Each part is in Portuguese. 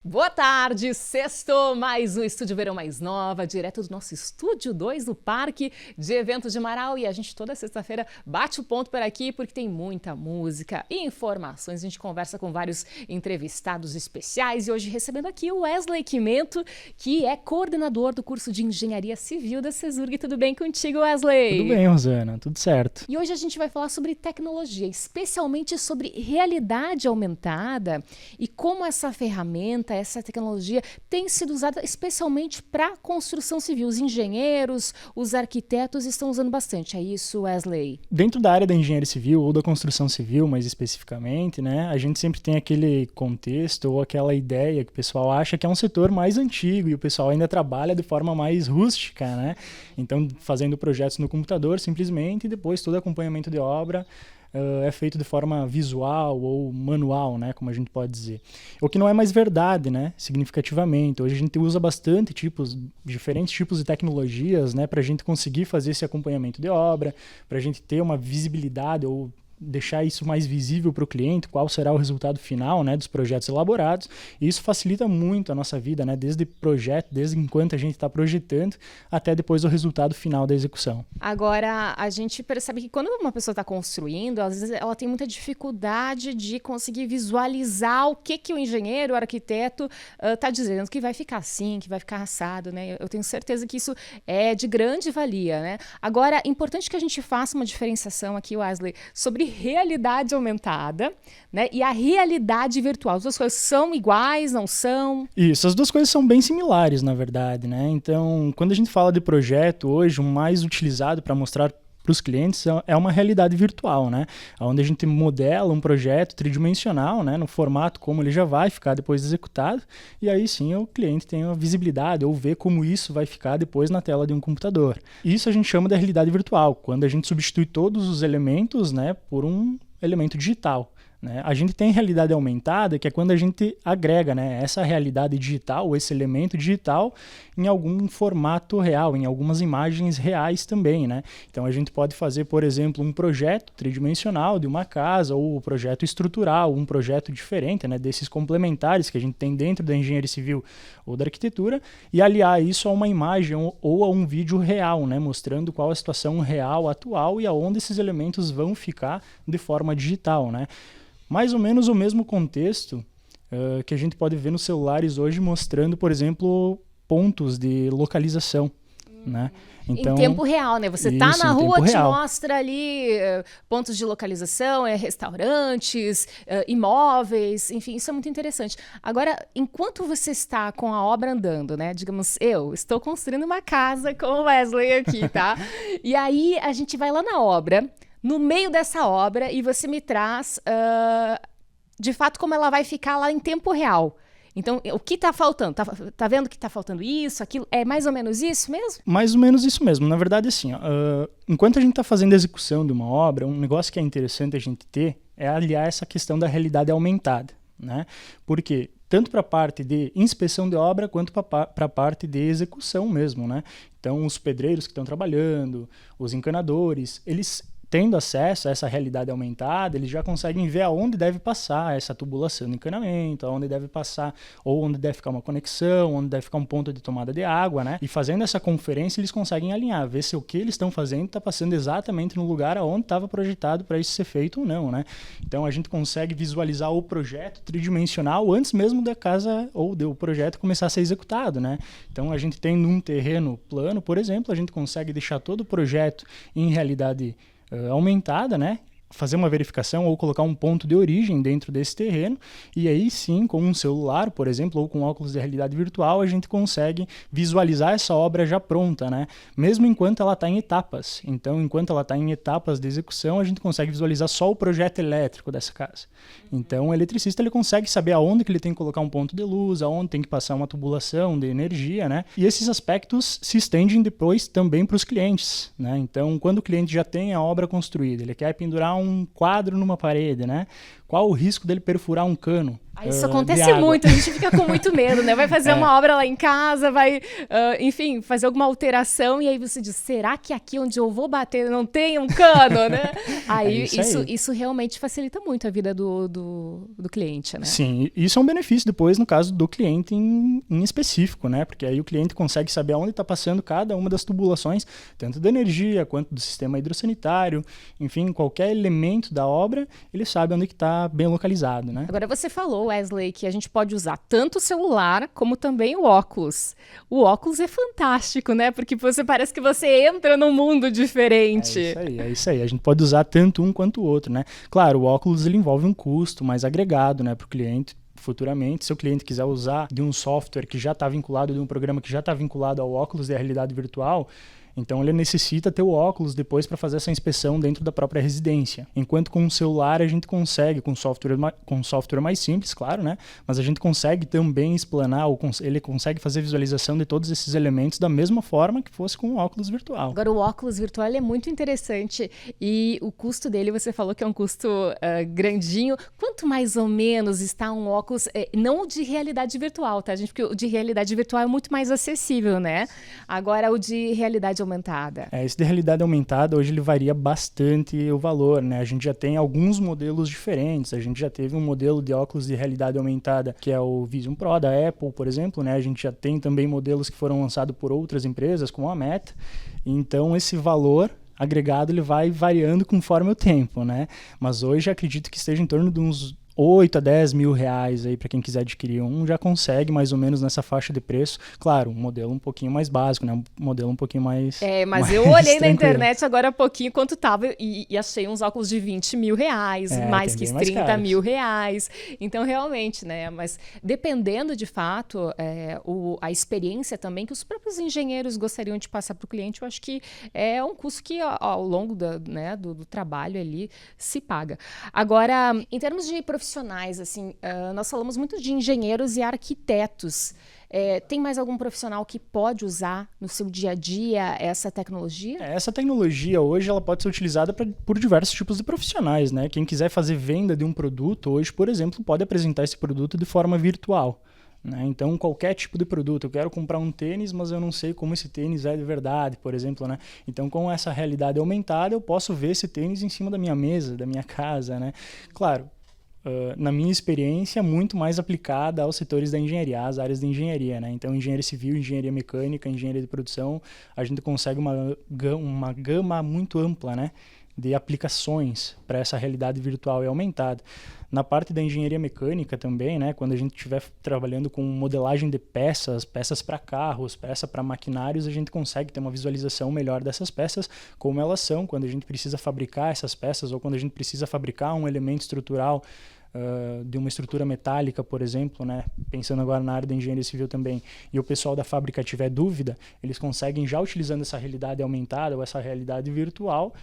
Boa tarde, sexto, mais um Estúdio Verão Mais Nova, direto do nosso Estúdio 2 no Parque de Eventos de Marau. E a gente toda sexta-feira bate o ponto por aqui porque tem muita música e informações. A gente conversa com vários entrevistados especiais e hoje recebendo aqui o Wesley Quimento, que é coordenador do curso de Engenharia Civil da CESURG. Tudo bem contigo, Wesley? Tudo bem, Rosana, tudo certo. E hoje a gente vai falar sobre tecnologia, especialmente sobre realidade aumentada e como essa ferramenta, essa tecnologia tem sido usada especialmente para construção civil. Os engenheiros, os arquitetos estão usando bastante. É isso, Wesley? Dentro da área da engenharia civil ou da construção civil, mais especificamente, né, a gente sempre tem aquele contexto ou aquela ideia que o pessoal acha que é um setor mais antigo e o pessoal ainda trabalha de forma mais rústica, né? Então, fazendo projetos no computador simplesmente e depois todo acompanhamento de obra é feito de forma visual ou manual, né, como a gente pode dizer. O que não é mais verdade, né, significativamente. Hoje a gente usa bastante diferentes tipos de tecnologias, né, para a gente conseguir fazer esse acompanhamento de obra, para a gente ter uma visibilidade ou deixar isso mais visível para o cliente, qual será o resultado final, né, dos projetos elaborados. E isso facilita muito a nossa vida, né, desde projeto, desde enquanto a gente está projetando, até depois o resultado final da execução. Agora, a gente percebe que quando uma pessoa está construindo, às vezes ela tem muita dificuldade de conseguir visualizar o que o engenheiro, o arquiteto está dizendo, que vai ficar assim, que vai ficar assado, né? Eu tenho certeza que isso é de grande valia, né? Agora, é importante que a gente faça uma diferenciação aqui, Wesley, sobre realidade aumentada, né, e a realidade virtual. As duas coisas são iguais, não são? Isso, as duas coisas são bem similares, na verdade, né? Então, quando a gente fala de projeto hoje, o mais utilizado para mostrar para os clientes é uma realidade virtual, né? Onde a gente modela um projeto tridimensional, né, no formato como ele já vai ficar depois de executado, e aí sim o cliente tem a visibilidade ou vê como isso vai ficar depois na tela de um computador. Isso a gente chama de realidade virtual, quando a gente substitui todos os elementos, né, por um elemento digital. Né? A gente tem realidade aumentada, que é quando a gente agrega, né, essa realidade digital, esse elemento digital, em algum formato real, em algumas imagens reais também. Né? Então a gente pode fazer, por exemplo, um projeto tridimensional de uma casa, ou um projeto estrutural, um projeto diferente, né, desses complementares que a gente tem dentro da engenharia civil ou da arquitetura, e aliar isso a uma imagem ou a um vídeo real, né, mostrando qual a situação real, atual, e aonde esses elementos vão ficar de forma digital. Né? Mais ou menos o mesmo contexto que a gente pode ver nos celulares hoje, mostrando, por exemplo, pontos de localização. Né? Então, em tempo real, né? Você tá na rua, te mostra ali pontos de localização, restaurantes, imóveis, enfim, isso é muito interessante. Agora, enquanto você está com a obra andando, né? Digamos, eu estou construindo uma casa com o Wesley aqui, tá? E aí a gente vai lá na obra, no meio dessa obra, e você me traz, de fato, como ela vai ficar lá em tempo real. Então, o que está faltando? Tá vendo que está faltando isso, aquilo? É mais ou menos isso mesmo? Mais ou menos isso mesmo. Na verdade, assim, enquanto a gente está fazendo a execução de uma obra, um negócio que é interessante a gente ter é aliar essa questão da realidade aumentada. Né? Porque tanto para a parte de inspeção de obra, quanto para a parte de execução mesmo. Né? Então, os pedreiros que estão trabalhando, os encanadores, eles tendo acesso a essa realidade aumentada, eles já conseguem ver aonde deve passar essa tubulação de encanamento, aonde deve passar, ou onde deve ficar uma conexão, onde deve ficar um ponto de tomada de água, né? E fazendo essa conferência, eles conseguem alinhar, ver se o que eles estão fazendo está passando exatamente no lugar aonde estava projetado para isso ser feito ou não, né? Então a gente consegue visualizar o projeto tridimensional antes mesmo da casa ou do projeto começar a ser executado, né? Então a gente tem num terreno plano, por exemplo, a gente consegue deixar todo o projeto em realidade aumentada, né? Fazer uma verificação ou colocar um ponto de origem dentro desse terreno, e aí sim, com um celular, por exemplo, ou com óculos de realidade virtual, a gente consegue visualizar essa obra já pronta, né? Mesmo enquanto ela está em etapas. Então, enquanto ela está em etapas de execução, a gente consegue visualizar só o projeto elétrico dessa casa. Então, o eletricista ele consegue saber aonde que ele tem que colocar um ponto de luz, aonde tem que passar uma tubulação de energia, né? E esses aspectos se estendem depois também para os clientes, né? Então, quando o cliente já tem a obra construída, ele quer pendurar um quadro numa parede, né? qual o risco dele perfurar um cano? Isso acontece muito, a gente fica com muito medo, né? Vai fazer uma obra lá em casa, vai, enfim, fazer alguma alteração e aí você diz, será que aqui onde eu vou bater não tem um cano, né? Aí, isso realmente facilita muito a vida do cliente, né? Sim, isso é um benefício depois no caso do cliente em específico, né? Porque aí o cliente consegue saber aonde está passando cada uma das tubulações, tanto da energia quanto do sistema hidrossanitário, enfim, qualquer elemento da obra, ele sabe onde está bem localizado, né? Agora você falou, Wesley, que a gente pode usar tanto o celular como também o óculos. O óculos é fantástico, né? Porque parece que você entra num mundo diferente. É isso aí. A gente pode usar tanto um quanto o outro, né? Claro, o óculos ele envolve um custo mais agregado, né, para o cliente. Futuramente, se o cliente quiser usar de um software que já está vinculado, de um programa que já está vinculado ao óculos de realidade virtual, então ele necessita ter o óculos depois para fazer essa inspeção dentro da própria residência. Enquanto com o celular a gente consegue, com software mais simples, claro, né? Mas a gente consegue também explanar, ele consegue fazer visualização de todos esses elementos da mesma forma que fosse com o óculos virtual. Agora o óculos virtual é muito interessante e o custo dele, você falou que é um custo grandinho. Quanto mais ou menos está um óculos, não o de realidade virtual, tá, gente? Porque o de realidade virtual é muito mais acessível, né? Agora o de realidade aumentada. Esse de realidade aumentada, hoje ele varia bastante o valor, né? A gente já tem alguns modelos diferentes, a gente já teve um modelo de óculos de realidade aumentada, que é o Vision Pro da Apple, por exemplo, né? A gente já tem também modelos que foram lançados por outras empresas, como a Meta. Então, esse valor agregado ele vai variando conforme o tempo, né? Mas hoje acredito que esteja em torno de uns 8 a 10 mil reais aí para quem quiser adquirir um, já consegue mais ou menos nessa faixa de preço. Claro, um modelo um pouquinho mais básico, né? Um modelo um pouquinho mais mas mais eu olhei tranquilo na internet agora há pouquinho quanto tava e achei uns óculos de 20 mil reais, mais que 30 mil reais. Então, realmente, né? Mas dependendo de fato, a experiência também que os próprios engenheiros gostariam de passar para o cliente, eu acho que é um custo que ao longo do trabalho ali se paga. Agora, em termos de profissionais, assim, nós falamos muito de engenheiros e arquitetos. Tem mais algum profissional que pode usar no seu dia a dia essa tecnologia? Essa tecnologia hoje ela pode ser utilizada por diversos tipos de profissionais, né? Quem quiser fazer venda de um produto hoje, por exemplo, pode apresentar esse produto de forma virtual. Né? Então, qualquer tipo de produto, eu quero comprar um tênis, mas eu não sei como esse tênis é de verdade, por exemplo, né? Então, com essa realidade aumentada, eu posso ver esse tênis em cima da minha mesa, da minha casa, né? Claro, na minha experiência, muito mais aplicada aos setores da engenharia, às áreas de engenharia, né? Então, engenharia civil, engenharia mecânica, engenharia de produção, a gente consegue uma gama muito ampla, né, de aplicações para essa realidade virtual e aumentada. Na parte da engenharia mecânica também, né, quando a gente estiver trabalhando com modelagem de peças para carros, peça para maquinários, a gente consegue ter uma visualização melhor dessas peças, como elas são, quando a gente precisa fabricar essas peças ou quando a gente precisa fabricar um elemento estrutural de uma estrutura metálica, por exemplo, né? Pensando agora na área da engenharia civil também, e o pessoal da fábrica tiver dúvida, eles conseguem, já utilizando essa realidade aumentada ou essa realidade virtual,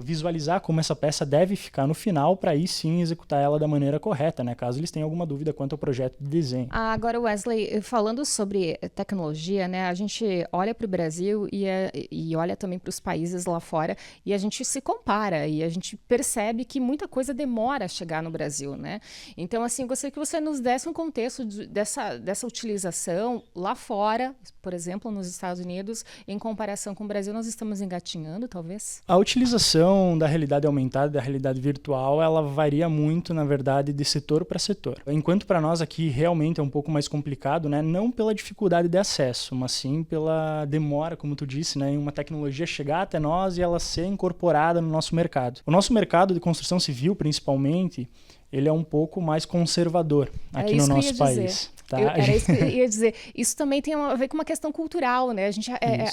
visualizar como essa peça deve ficar no final, para aí sim executar ela da maneira correta, né? Caso eles tenham alguma dúvida quanto ao projeto de desenho. Agora, Wesley, falando sobre tecnologia, né? A gente olha para o Brasil e olha também para os países lá fora e a gente se compara e a gente percebe que muita coisa demora a chegar no Brasil, né? Então, assim, gostaria que você nos desse um contexto dessa utilização lá fora, por exemplo, nos Estados Unidos, em comparação com o Brasil. Nós estamos engatinhando, talvez? A utilização da realidade aumentada, da realidade virtual, ela varia muito, na verdade, de setor para setor. Enquanto para nós aqui realmente é um pouco mais complicado, né? Não pela dificuldade de acesso, mas sim pela demora, como tu disse, né? Em uma tecnologia chegar até nós e ela ser incorporada no nosso mercado. O nosso mercado de construção civil, principalmente, ele é um pouco mais conservador aqui no nosso país. Tá? Era isso que eu ia dizer. Isso também tem a ver com uma questão cultural, né? A gente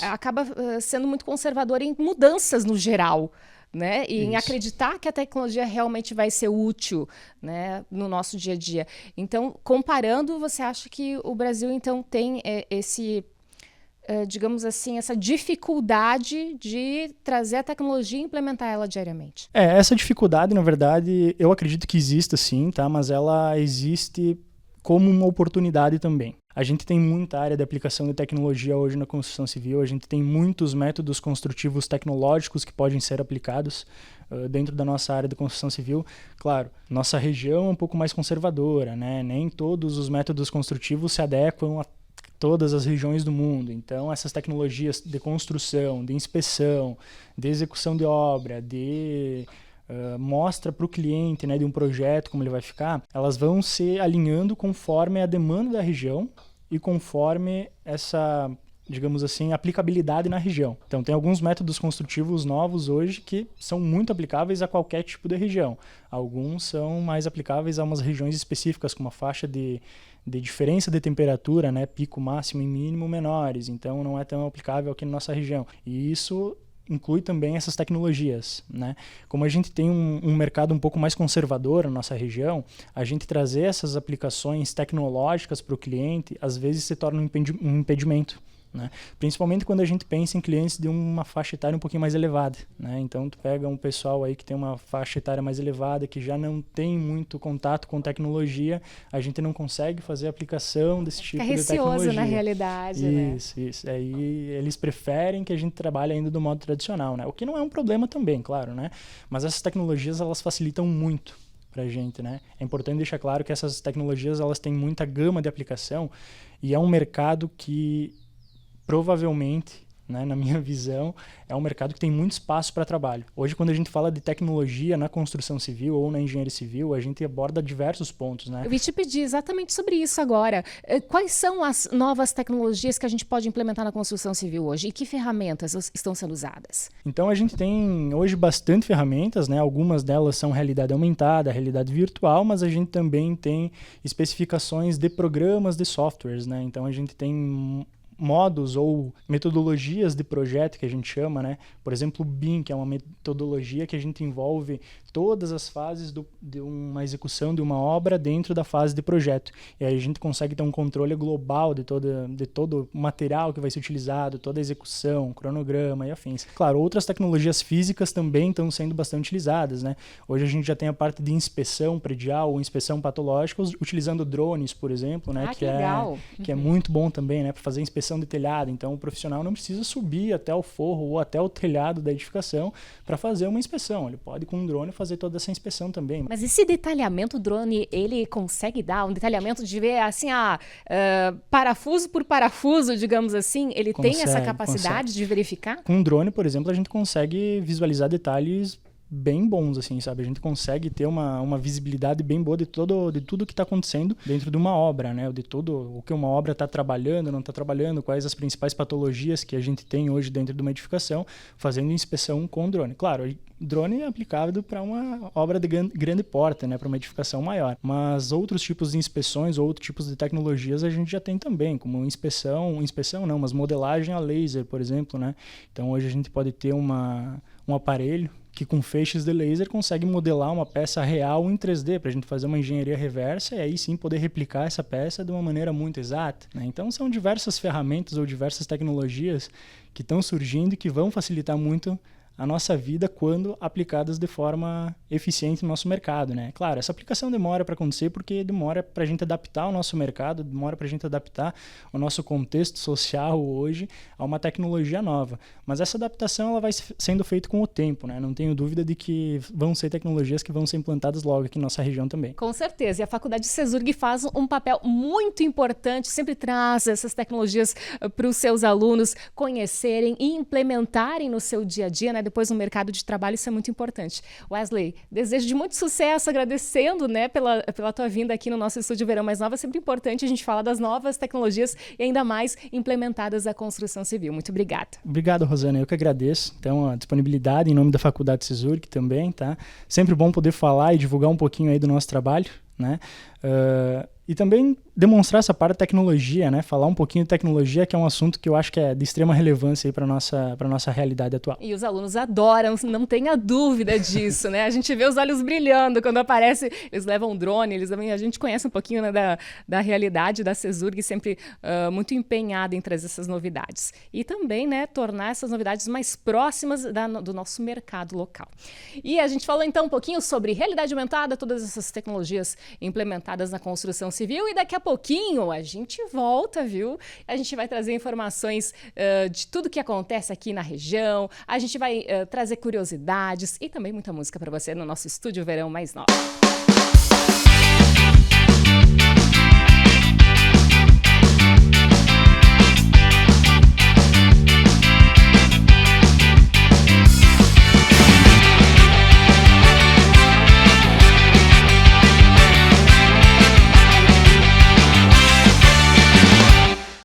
acaba sendo muito conservador em mudanças no geral, né? E em acreditar que a tecnologia realmente vai ser útil, né, no nosso dia a dia. Então, comparando, você acha que o Brasil, então, tem digamos assim, essa dificuldade de trazer a tecnologia e implementar ela diariamente? Essa dificuldade, na verdade, eu acredito que exista sim, tá? Mas ela existe como uma oportunidade também. A gente tem muita área de aplicação de tecnologia hoje na construção civil, a gente tem muitos métodos construtivos tecnológicos que podem ser aplicados dentro da nossa área de construção civil. Claro, nossa região é um pouco mais conservadora, né? Nem todos os métodos construtivos se adequam a todas as regiões do mundo. Então, essas tecnologias de construção, de inspeção, de execução de obra, de mostra para o cliente, né, de um projeto, como ele vai ficar, elas vão se alinhando conforme a demanda da região e conforme essa, digamos assim, aplicabilidade na região. Então, tem alguns métodos construtivos novos hoje que são muito aplicáveis a qualquer tipo de região. Alguns são mais aplicáveis a umas regiões específicas, com uma faixa de diferença de temperatura, né, pico máximo e mínimo menores. Então, não é tão aplicável aqui na nossa região. E isso inclui também essas tecnologias, né? Como a gente tem um mercado um pouco mais conservador na nossa região, a gente trazer essas aplicações tecnológicas para o cliente, às vezes se torna um impedimento, né? Principalmente quando a gente pensa em clientes de uma faixa etária um pouquinho mais elevada, né? Então, tu pega um pessoal aí que tem uma faixa etária mais elevada, que já não tem muito contato com tecnologia, a gente não consegue fazer a aplicação desse tipo de tecnologia. É receoso na realidade, isso, né? Isso. Aí eles preferem que a gente trabalhe ainda do modo tradicional, né? O que não é um problema também, claro, né? Mas essas tecnologias, elas facilitam muito para a gente, né? É importante deixar claro que essas tecnologias, elas têm muita gama de aplicação e é um mercado que provavelmente, né, na minha visão, é um mercado que tem muito espaço para trabalho. Hoje, quando a gente fala de tecnologia na construção civil ou na engenharia civil, a gente aborda diversos pontos, né? Eu ia te pedir exatamente sobre isso agora. Quais são as novas tecnologias que a gente pode implementar na construção civil hoje e que ferramentas estão sendo usadas? Então, a gente tem hoje bastante ferramentas, né? Algumas delas são realidade aumentada, realidade virtual, mas a gente também tem especificações de programas de softwares, né? Então, a gente tem modos ou metodologias de projeto que a gente chama, né? Por exemplo, o BIM, que é uma metodologia que a gente envolve todas as fases de uma execução de uma obra dentro da fase de projeto. E aí a gente consegue ter um controle global de todo o material que vai ser utilizado, toda a execução, cronograma e afins. Claro, outras tecnologias físicas também estão sendo bastante utilizadas, né? Hoje a gente já tem a parte de inspeção predial ou inspeção patológica, utilizando drones, por exemplo, né? Que é muito bom também, né? Para fazer inspeção de telhado. Então, o profissional não precisa subir até o forro ou até o telhado da edificação para fazer uma inspeção. Ele pode, com um drone, fazer toda essa inspeção também. Mas esse detalhamento, o drone, ele consegue dar um detalhamento de ver, assim, parafuso por parafuso, digamos assim? Ele tem essa capacidade de verificar? Com um drone, por exemplo, a gente consegue visualizar detalhes bem bons, assim, sabe? A gente consegue ter uma visibilidade bem boa de tudo que está acontecendo dentro de uma obra, né? De tudo o que uma obra está trabalhando, não está trabalhando, quais as principais patologias que a gente tem hoje dentro de uma edificação, fazendo inspeção com drone. Claro, drone é aplicável para uma obra de grande porte, né? Para uma edificação maior. Mas outros tipos de inspeções, outros tipos de tecnologias a gente já tem também, como inspeção não, mas modelagem a laser, por exemplo, né? Então hoje a gente pode ter um aparelho que com feixes de laser consegue modelar uma peça real em 3D para a gente fazer uma engenharia reversa e aí sim poder replicar essa peça de uma maneira muito exata, né? Então são diversas ferramentas ou diversas tecnologias que estão surgindo e que vão facilitar muito a nossa vida quando aplicadas de forma eficiente no nosso mercado, né? Claro, essa aplicação demora para acontecer porque demora para a gente adaptar o nosso mercado, demora para a gente adaptar o nosso contexto social hoje a uma tecnologia nova. Mas essa adaptação ela vai sendo feita com o tempo, né? Não tenho dúvida de que vão ser tecnologias que vão ser implantadas logo aqui na nossa região também. Com certeza. E a Faculdade CESURG faz um papel muito importante, sempre traz essas tecnologias para os seus alunos conhecerem e implementarem no seu dia a dia, né? Depois no mercado de trabalho, isso é muito importante. Wesley, desejo de muito sucesso, agradecendo, né, pela tua vinda aqui no nosso Estúdio Verão Mais Nova. É sempre importante a gente falar das novas tecnologias e ainda mais implementadas à construção civil. Muito obrigada. Obrigado, Rosana. Eu que agradeço. Então, a disponibilidade em nome da Faculdade CESURG também, tá? Sempre bom poder falar e divulgar um pouquinho aí do nosso trabalho, né? E também demonstrar essa parte da tecnologia, né? Falar um pouquinho de tecnologia, que é um assunto que eu acho que é de extrema relevância para a nossa realidade atual. E os alunos adoram, não tenha dúvida disso, né? A gente vê os olhos brilhando quando aparece, eles levam um drone, a gente conhece um pouquinho, né, da realidade da CESURG, sempre muito empenhada em trazer essas novidades. E também, né, tornar essas novidades mais próximas do nosso mercado local. E a gente falou então um pouquinho sobre realidade aumentada, todas essas tecnologias implementadas na construção civil. civil e daqui a pouquinho a gente volta, viu? A gente vai trazer informações de tudo que acontece aqui na região, a gente vai trazer curiosidades e também muita música para você no nosso Estúdio Verão Mais Nova.